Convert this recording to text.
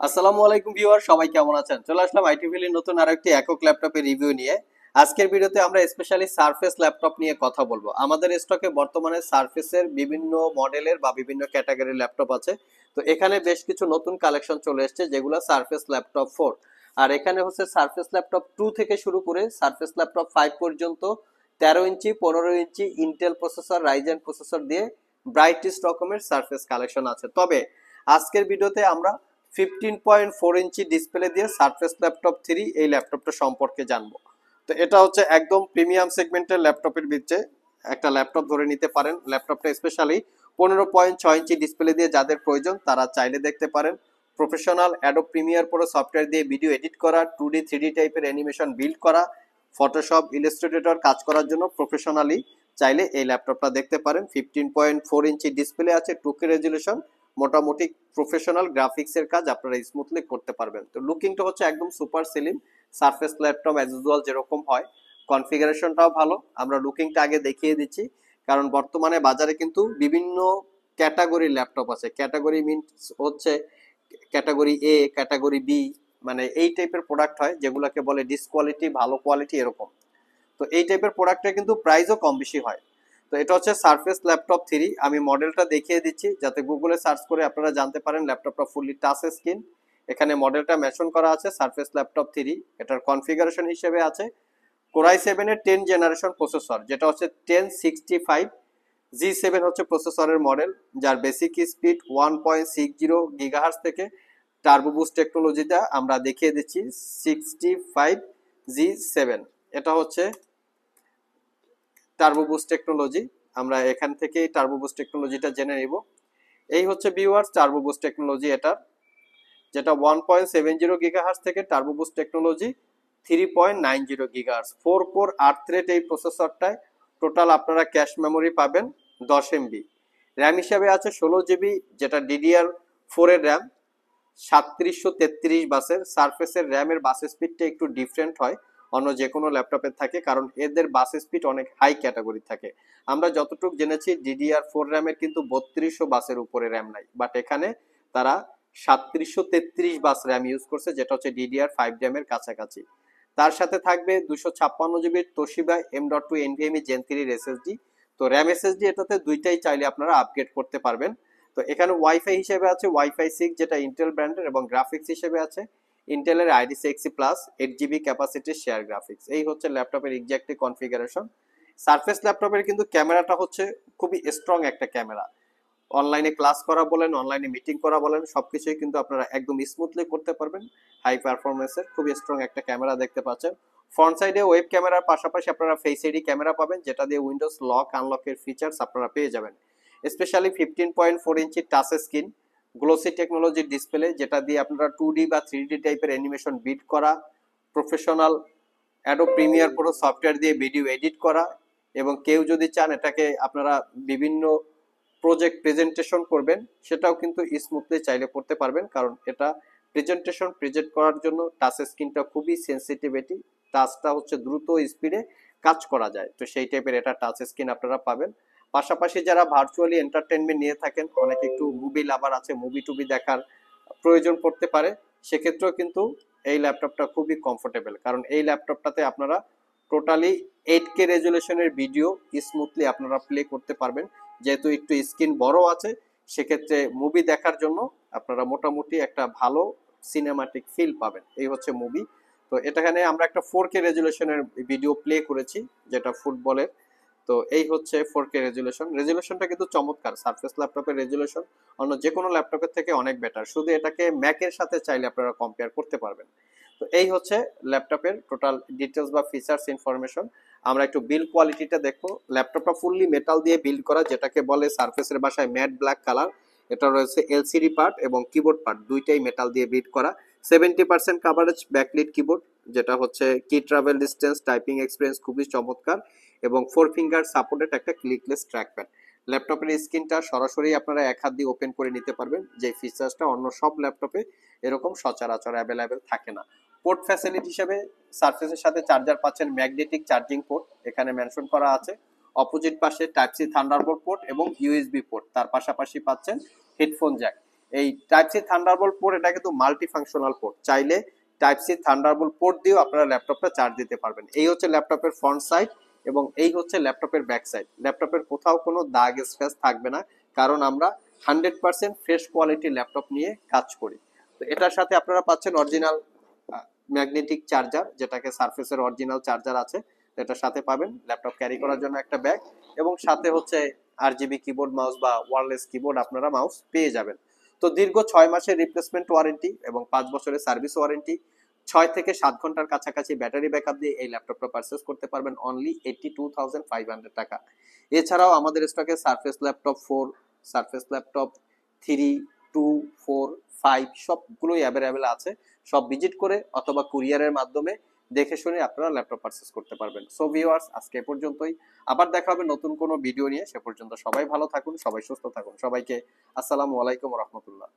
আসসালামু আলাইকুম ভিউয়ার, সবাই কেমন আছেন? চলে আসলাম আইটি ভ্যালির নতুন আরেকটি একক ল্যাপটপের রিভিউ নিয়ে। আজকের ভিডিওতে আমরা স্পেশালি সারফেস ল্যাপটপ নিয়ে কথা বলবো। আমাদের স্টকে বর্তমানে সারফেসের বিভিন্ন মডেলের বা বিভিন্ন ক্যাটাগরির ল্যাপটপ আছে। তো এখানে বেশ কিছু নতুন কালেকশন চলে এসেছে যেগুলো সারফেস ল্যাপটপ 4। আর এখানে হচ্ছে সারফেস ল্যাপটপ 2 থেকে শুরু করে সারফেস ল্যাপটপ 5 পর্যন্ত 13 ইঞ্চি 15 ইঞ্চি ইন্টেল প্রসেসর রাইজেন প্রসেসর দিয়ে ব্রাইটেস্ট রকমের সারফেস কালেকশন আছে। তবে আজকের ভিডিওতে আমরা 15.4 ইঞ্চি ডিসপ্লে দিয়ে সারফেস ল্যাপটপ 3 এই ল্যাপটপটা সম্পর্কে জানবো। তো এটা হচ্ছে একদম প্রিমিয়াম সেগমেন্টের ল্যাপটপের ভিতরে একটা ল্যাপটপ ধরে নিতে পারেন। ল্যাপটপটা স্পেশালি 15.6 ইঞ্চি ডিসপ্লে দিয়ে যাদের প্রয়োজন তারা চাইলে দেখতে পারেন। Professional Adobe Premiere Pro software দিয়ে ভিডিও এডিট করা, 2D 3D টাইপের অ্যানিমেশন বিল্ড করা, ফটোশপ ইলাস্ট্রেটর কাজ করার জন্য প্রফেশনালি চাইলে এই ল্যাপটপটা দেখতে পারেন। 15.4 ইঞ্চি ডিসপ্লে আছে, 2K রেজুলেশন, মোটামুটি প্রফেশনাল গ্রাফিক্সের কাজ আপনারা স্মুথলি করতে পারবেন। তো লুকিংটা হচ্ছে একদম super slim, surface laptop as usual যেরকম হয়। কনফিগারেশনটাও ভালো, আমরা লুকিংটা আগে দেখিয়ে দিচ্ছি কারণ বর্তমানে বাজারে কিন্তু বিভিন্ন ক্যাটাগরির ল্যাপটপ আছে। ক্যাটাগরি মিনস হচ্ছে ক্যাটাগরি এ, ক্যাটাগরি বি, মানে এই টাইপের প্রোডাক্ট হয় যেগুলোকে বলে ডিসকোয়ালিটি, ভালো কোয়ালিটি এরকম। তো এই টাইপের প্রোডাক্টে কিন্তু প্রাইসও কম বেশি হয়। তো এটা হচ্ছে সারফেস ল্যাপটপ 3। আমি মডেলটা দেখিয়ে দিচ্ছি যাতে গুগলে সার্চ করে আপনারা জানতে পারেন ল্যাপটপটা ফুললি টাচ স্ক্রিন। এখানে মডেলটা মেনশন করা আছে সারফেস ল্যাপটপ 3। এটার কনফিগারেশন হিসেবে আছে কোরাই 7 এর 10 জেনারেশন প্রসেসর, যেটা হচ্ছে 1065 G7 হচ্ছে প্রসেসরের মডেল, যার বেসিক স্পিড 1.60 গিগাহার্টজ থেকে টার্বো বুস্ট টেকনোলজিটা আমরা দেখিয়ে দিচ্ছি 65G7। এটা হচ্ছে টার্বো বুস্ট টেকনোলজি। আমরা এখান থেকে টার্বো বুস্ট টেকনোলজিটা জেনে নিব। এই হচ্ছে ভিউয়ার্স টার্বো বুস্ট টেকনোলজি, এটা যেটা 1.70 গিগাহার্টজ থেকে turbo boost technology 3.90 gigahertz 4 core 8 thread এই প্রসেসরটায়। টোটাল আপনারা ক্যাশ মেমোরি পাবেন 10 MB। র্যাম হিসাবে আছে 16 GB, যেটা DDR4 এর র্যাম, 3733 বাসের। সারফেসের র্যামের বাস স্পিডটা একটু ডিফারেন্ট হয় অন্য যে কোনো ল্যাপটপের থাকে, কারণ এদের বাস স্পিড অনেক হাই ক্যাটাগরি থাকে। আমরা যতটুকু জেনেছি DDR4 র্যামের কিন্তু 3200 বাসের উপরে র্যাম নাই, বাট এখানে তারা 3733 বাস র্যাম ইউজ করছে, যেটা হচ্ছে DDR5 র্যামের কাছাকাছি। তার সাথে থাকবে 256 GB Toshiba M.2 NVMe Gen 3 SSD। তো র্যাম SSD এটাতে দুইটাই চাইলে আপনারা আপগ্রেড করতে পারবেন। তো এখানে ওয়াইফাই হিসেবে আছে ওয়াইফাই 6, যেটা ইন্টেল ব্র্যান্ডের, এবং গ্রাফিক্স হিসেবে আছে ইন্টেলের আইডিসি এক্সি প্লাস 8 GB ক্যাপাসিটির শেয়ার গ্রাফিক্স। এই হচ্ছে ল্যাপটপের এক্স্যাক্টলি কনফিগারেশন। সারফেস ল্যাপটপের কিন্তু ক্যামেরাটা হচ্ছে খুবই স্ট্রং একটা ক্যামেরা। অনলাইনে ক্লাস করা বলেন, অনলাইনে মিটিং করা বলেন, সবকিছুই কিন্তু আপনারা একদম স্মুথলি করতে পারবেন। হাই পারফরমেন্সের খুবই স্ট্রং একটা ক্যামেরা দেখতে পাচ্ছেন। ফ্রন্ট সাইডে ওয়েব ক্যামেরার পাশাপাশি আপনারা ফেস আইডি ক্যামেরা পাবেন, যেটা দিয়ে উইন্ডোজ লক আনলকের ফিচার্স আপনারা পেয়ে যাবেন। স্পেশালি 15.4 ইঞ্চি টাচ স্ক্রিন গ্লোসি টেকনোলজির ডিসপ্লে, যেটা দিয়ে আপনারা 2D বা 3D টাইপের অ্যানিমেশন বিট করা, professional Adobe Premiere Pro software দিয়ে ভিডিও এডিট করা, এবং কেউ যদি চান এটাকে আপনারা বিভিন্ন প্রজেক্ট প্রেজেন্টেশন করবেন সেটাও কিন্তু স্মুথলি চাইলে করতে পারবেন, কারণ এটা প্রেজেন্টেশন প্রেজেন্ট করার জন্য টাচ স্ক্রিনটা খুবই সেন্সিটিভিটি, টাচটা হচ্ছে দ্রুত স্পিডে কাজ করা যায়। তো সেই টাইপের এটা টাচ স্ক্রিন আপনারা পাবেন। পাশাপাশি যারা ভার্চুয়ালি এন্টারটেনমেন্ট নিয়ে থাকেন, অনেকে একটু মুভি লাভার আছে, মুভি টুবি দেখার প্রয়োজন পড়তে পারে, সেক্ষেত্রেও কিন্তু এই ল্যাপটপটা খুবই কমফোর্টেবল, কারণ এই ল্যাপটপটাতে আপনারা টোটালি 8K রেজুলেশনের ভিডিও স্মুথলি আপনারা প্লে করতে পারবেন। যেহেতু একটু স্ক্রিন বড় আছে, সেক্ষেত্রে মুভি দেখার জন্য আপনারা মোটামুটি একটা ভালো সিনেমাটিক ফিল পাবেন। এই হচ্ছে মুভি। তো এটাখানে আমরা একটা 4K রেজুলেশনের ভিডিও প্লে করেছি, যেটা ফুটবলের। তো এই হচ্ছে 4K রেজুলেশনটা কিন্তু চমৎকার। সারফেস ল্যাপটপের রেজুলেশন অন্য যে কোনো ল্যাপটপের থেকে অনেক বেটার, শুধু এটাকে ম্যাকের সাথে চাইলে আপনারা কম্পেয়ার করতে পারবেন। তো এই হচ্ছে ল্যাপটপের টোটাল ডিটেলস বা ফিচার্স ইনফরমেশন। আমরা একটু বিল্ড কোয়ালিটিটা দেখো। ল্যাপটপটা ফুললি মেটাল দিয়ে বিল্ড করা, যেটাকে বলে সারফেসের ভাষায় ম্যাট ব্ল্যাক কালার। এটা রয়েছে এলসিডি পার্ট এবং কিবোর্ড পার্ট দুইটাই মেটাল দিয়ে বিল্ড করা। 70% কাভারেজ ব্যাকলিট কিবোর্ড, যেটা হচ্ছে কি ট্রাভেল ডিস্টেন্স টাইপিং এক্সপিরিয়েন্স খুবই চমৎকার, এবং 4 ফিঙ্গার সাপোর্টেড একটা ক্লিকলেস ট্র্যাকপ্যাড। ল্যাপটপের স্ক্রিনটা সরাসরি আপনারা এক হাত দিয়ে ওপেন করে নিতে পারবেন, যে ফিচার্সটা অন্য সব ল্যাপটপে এরকম সচরাচর অ্যাভেলেবেল থাকে না। পোর্ট ফ্যাসিলিটি হিসেবে সারফেসের সাথে চার্জার পাচ্ছেন ম্যাগনেটিক চার্জিং পোর্ট, এখানে মেনশন করা আছে। অপোজিট পাশে টাইপ সি থান্ডারবোল্ট পোর্ট এবং ইউএসবি পোর্ট, তার পাশাপাশি পাচ্ছেন হেডফোন জ্যাক। এই টাইপ সি থান্ডারবোল্ট পোর্ট এটা কিন্তু মাল্টি ফাংশনাল পোর্ট, চাইলে টাইপ সি থান্ডারবোল্ট পোর্ট দিয়েও আপনারা ল্যাপটপটা চার্জ দিতে পারবেন। এই হচ্ছে ল্যাপটপের ফ্রন্ট সাইড এবং এই হচ্ছে ল্যাপটপের ব্যাক সাইড। ল্যাপটপের কোথাও কোনো দাগ স্ক্র্যাচ থাকবে না, কারণ আমরা 100% ফ্রেশ কোয়ালিটির ল্যাপটপ নিয়ে কাজ করি। তো এটার সাথে আপনারা পাচ্ছেন অরিজিনাল ম্যাগনেটিক চার্জার, যেটাকে সারফেসের অরিজিনাল চার্জার আছে, এটার সাথে পাবেন। ল্যাপটপ ক্যারি করার জন্য একটা ব্যাগ এবং সাথে হচ্ছে RGB কিবোর্ড মাউস বা ওয়্যারলেস কিবোর্ড আপনারা মাউস পেয়ে যাবেন। তো দীর্ঘ 6 মাসের রিপ্লেসমেন্ট ওয়ারেন্টি এবং 5 বছরের সার্ভিস ওয়ারেন্টি, 6 থেকে 7 ঘন্টার কাছাকাছি ব্যাটারি ব্যাকআপ দিয়ে এই ল্যাপটপটা পারচেজ করতে পারবেন অনলি 82,500 টাকা। এছাড়াও আমাদের স্টকে সারফেস ল্যাপটপ 4, সারফেস ল্যাপটপ 3, 2, 4, 5 সবগুলোই অ্যাভেলেবেল আছে। সব ভিজিট করে অথবা কুরিয়ারের মাধ্যমে দেখে শুনে আপনারা ল্যাপটপ পারচেজ করতে পারবেন। সো ভিউয়ার্স, আজকে এ পর্যন্তই। আবার দেখা হবে নতুন কোনো ভিডিও নিয়ে। সে পর্যন্ত সবাই ভালো থাকুন, সবাই সুস্থ থাকুন। সবাইকে আসসালামু আলাইকুম ওয়া রাহমাতুল্লাহ।